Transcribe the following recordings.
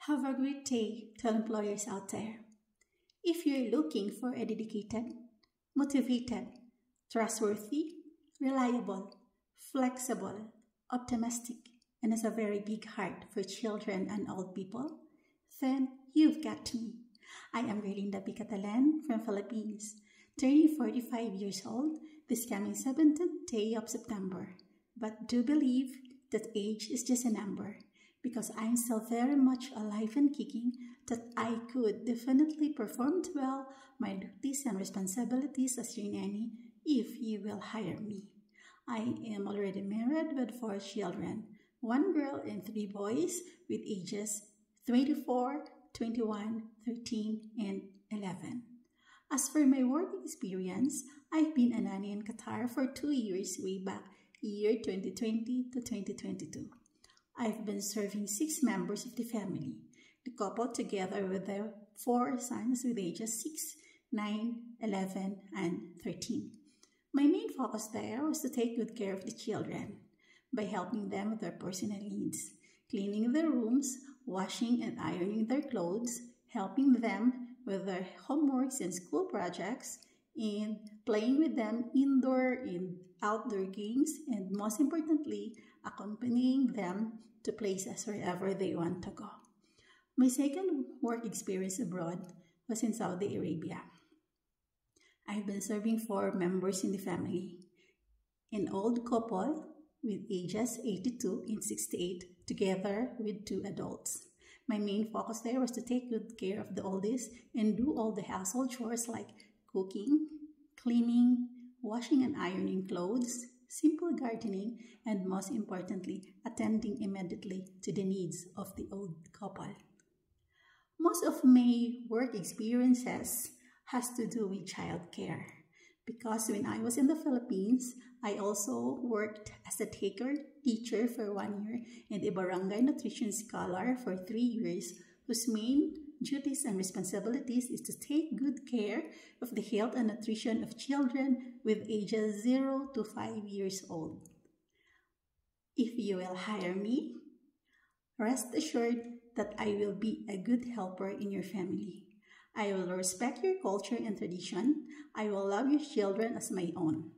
Have a great day to all employers out there. If you're looking for a dedicated, motivated, trustworthy, reliable, flexible, optimistic, and has a very big heart for children and old people, then you've got me. I am Gerlinda P. Catalan from Philippines, turning 45 years old this coming 17th day of September. But do believe that age is just a number, because I'm still very much alive and kicking, that I could definitely perform well my duties and responsibilities as your nanny if you will hire me. I am already married with 4 children, 1 girl and 3 boys with ages 24, 21, 13, and 11. As for my work experience, I've been a nanny in Qatar for 2 years way back year 2020 to 2022. I've been serving 6 members of the family, the couple together with their 4 sons with ages 6, 9, 11, and 13. My main focus there was to take good care of the children by helping them with their personal needs, cleaning their rooms, washing and ironing their clothes, helping them with their homeworks and school projects, and playing with them indoor and outdoor games, and most importantly, accompanying them to places wherever they want to go. My second work experience abroad was in Saudi Arabia. I've been serving 4 members in the family, an old couple with ages 82 and 68, together with 2 adults. My main focus there was to take good care of the oldest and do all the household chores like cooking, cleaning, washing and ironing clothes, simple gardening, and most importantly, attending immediately to the needs of the old couple. Most of my work experiences has to do with childcare, because when I was in the Philippines, I also worked as a daycare teacher for 1 year and a barangay nutrition scholar for 3 years, whose main duties and responsibilities is to take good care of the health and nutrition of children with ages 0 to 5 years old. If you will hire me, rest assured that I will be a good helper in your family. I will respect your culture and tradition. I will love your children as my own.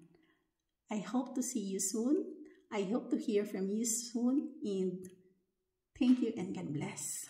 I hope to see you soon. I hope to hear from you soon, and thank you and God bless.